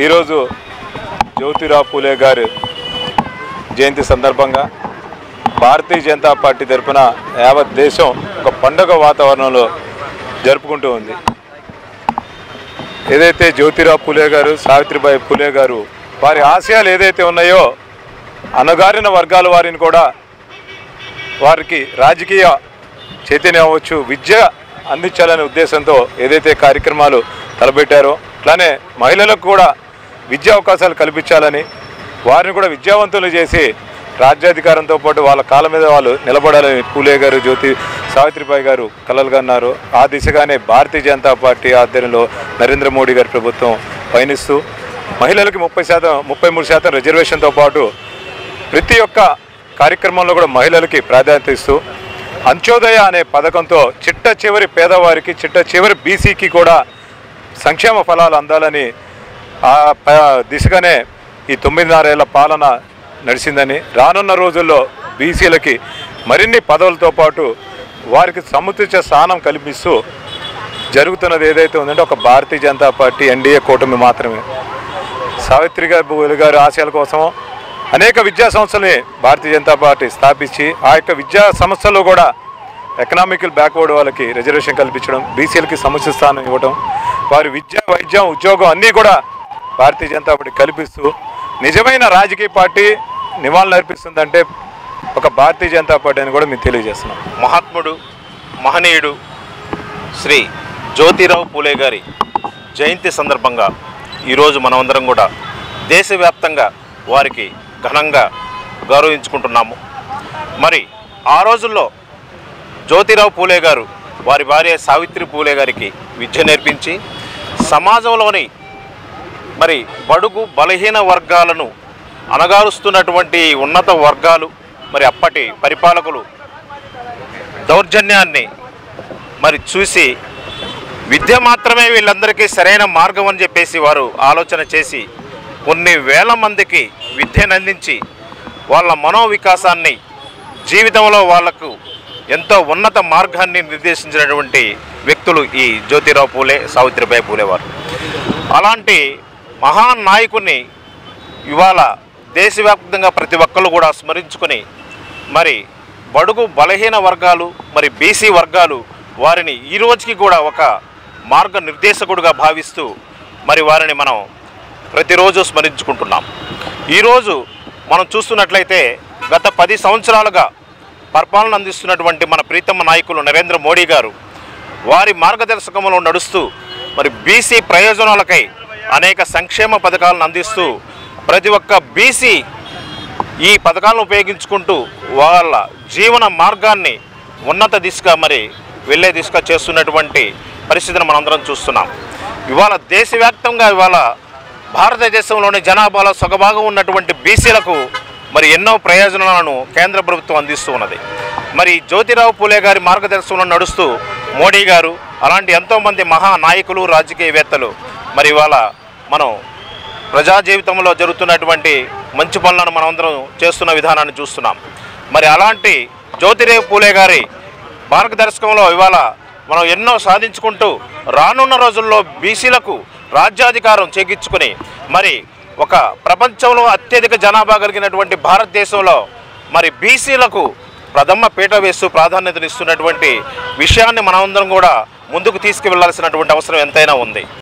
ఈరోజు జ్యోతిరావు పూలే గారి జయంతి సందర్భంగా భారతీయ జనతా పార్టీ తరఫున యావత్ దేశం ఒక పండుగ వాతావరణంలో జరుపుకుంటూ ఉంది. ఏదైతే జ్యోతిరావు పూలే గారు, సావిత్రిబాయి పూలే గారు వారి ఆశయాలు ఏదైతే ఉన్నాయో అణగారిన వర్గాల వారిని కూడా వారికి రాజకీయ చైతన్యం అవ్వచ్చు, విద్య అందించాలనే ఉద్దేశంతో ఏదైతే కార్యక్రమాలు తలపెట్టారో అట్లానే మహిళలకు కూడా విద్యా అవకాశాలు కల్పించాలని, వారిని కూడా విద్యావంతులు చేసి రాజ్యాధికారంతో పాటు వాళ్ళ కాళ్ళ మీద వాళ్ళు నిలబడాలని పూలే గారు, సావిత్రిబాయి గారు కలలు కన్నారు. ఆ దిశగానే భారతీయ జనతా పార్టీ ఆధ్వర్యంలో నరేంద్ర మోడీ గారి ప్రభుత్వం పయనిస్తూ మహిళలకి 33% రిజర్వేషన్తో పాటు ప్రతి ఒక్క కార్యక్రమంలో కూడా మహిళలకి ప్రాధాన్యత ఇస్తూ అంత్యోదయ అనే పథకంతో చిట్ట చివరి పేదవారికి, చిట్ట చివరి బీసీకి కూడా సంక్షేమ ఫలాలు అందాలని ఆ దిశగానే ఈ 9.5 ఏళ్ల పాలన నడిచిందని, రానున్న రోజుల్లో బీసీలకి మరిన్ని పదవులతో పాటు వారికి సముచిత స్థానం కల్పిస్తూ జరుగుతున్నది ఏదైతే ఉందంటే ఒక భారతీయ జనతా పార్టీ ఎన్డీఏ కూటమి మాత్రమే. సావిత్రిబాయి గారి ఆశయాల కోసం అనేక విద్యా సంస్థల్ని భారతీయ జనతా పార్టీ స్థాపించి ఆ యొక్క విద్యా సంస్థల్లో కూడా ఎకనామికల్ బ్యాక్వర్డ్ వాళ్ళకి రిజర్వేషన్ కల్పించడం, బీసీలకి సముచిత స్థానం ఇవ్వడం, వారి విద్య, వైద్యం, ఉద్యోగం అన్నీ కూడా భారతీయ జనతా పార్టీ కల్పిస్తూ నిజమైన రాజకీయ పార్టీ నివాళులు అర్పిస్తుందంటే ఒక భారతీయ జనతా పార్టీ అని కూడా మేము తెలియజేస్తున్నాం. మహాత్ముడు, మహనీయుడు శ్రీ జ్యోతిరావు పూలే గారి జయంతి సందర్భంగా ఈరోజు మనమందరం కూడా దేశవ్యాప్తంగా వారికి ఘనంగా గౌరవించుకుంటున్నాము. మరి ఆ రోజుల్లో జ్యోతిరావు పూలే గారు వారి భార్య సావిత్రి పూలే గారికి విద్య నేర్పించి సమాజంలోని మరి బడుగు బలహీన వర్గాలను అణగారుస్తున్నటువంటి ఉన్నత వర్గాలు, మరి అప్పటి పరిపాలకులు దౌర్జన్యాన్ని మరి చూసి విద్య మాత్రమే వీళ్ళందరికీ సరైన మార్గం అని చెప్పేసి వారు ఆలోచన చేసి కొన్ని వేల మందికి విద్యను అందించి వాళ్ళ మనోవికాసాన్ని, జీవితంలో వాళ్లకు ఎంతో ఉన్నత మార్గాన్ని నిర్దేశించినటువంటి వ్యక్తులు ఈ జ్యోతిరావు పూలే, సావిత్రిబాయి పూలే వారు. అలాంటి మహానాయకుని ఇవాళ దేశవ్యాప్తంగా ప్రతి ఒక్కరు కూడా స్మరించుకొని మరి బడుగు బలహీన వర్గాలు, మరి బీసీ వర్గాలు వారిని ఈ రోజుకి కూడా ఒక మార్గ నిర్దేశకుడుగా భావిస్తూ మరి వారిని మనం ప్రతిరోజు స్మరించుకుంటున్నాం. ఈరోజు మనం చూస్తున్నట్లయితే గత 10 సంవత్సరాలుగా పరిపాలన అందిస్తున్నటువంటి మన ప్రీతమ నాయకులు నరేంద్ర మోడీ గారు వారి మార్గదర్శకంలో నడుస్తూ మరి బీసీ ప్రయోజనాలకై అనేక సంక్షేమ పథకాలను అందిస్తూ ప్రతి ఒక్క బీసీ ఈ పథకాలను ఉపయోగించుకుంటూ వాళ్ళ జీవన మార్గాన్ని ఉన్నత దిశగా మరి వెళ్ళే దిశగా చేస్తున్నటువంటి పరిస్థితిని మనందరం చూస్తున్నాం. ఇవాళ దేశవ్యాప్తంగా ఇవాళ భారతదేశంలోని జనాభాలో సగభాగం ఉన్నటువంటి బీసీలకు మరి ఎన్నో ప్రయోజనాలను కేంద్ర ప్రభుత్వం అందిస్తూ ఉన్నది. మరి జ్యోతిరావు పూలే గారి మార్గదర్శనంలో నడుస్తూ మోడీ గారు అలాంటి ఎంతోమంది మహానాయకులు, రాజకీయవేత్తలు మరి ఇవాళ మనం ప్రజా జీవితంలో జరుగుతున్నటువంటి మంచి పనులను మనమందరం చేస్తున్న విధానాన్ని చూస్తున్నాం. మరి అలాంటి జ్యోతిరావు పూలే గారి మార్గదర్శకంలో ఇవాళ మనం ఎన్నో సాధించుకుంటూ రానున్న రోజుల్లో బీసీలకు రాజ్యాధికారం చేకించుకుని మరి ఒక ప్రపంచంలో అత్యధిక జనాభా కలిగినటువంటి భారతదేశంలో మరి బీసీలకు ప్రథమ పీట వేస్తూ ప్రాధాన్యతనిస్తున్నటువంటి విషయాన్ని మనమందరం కూడా ముందుకు తీసుకువెళ్లాల్సినటువంటి అవసరం ఎంతైనా ఉంది.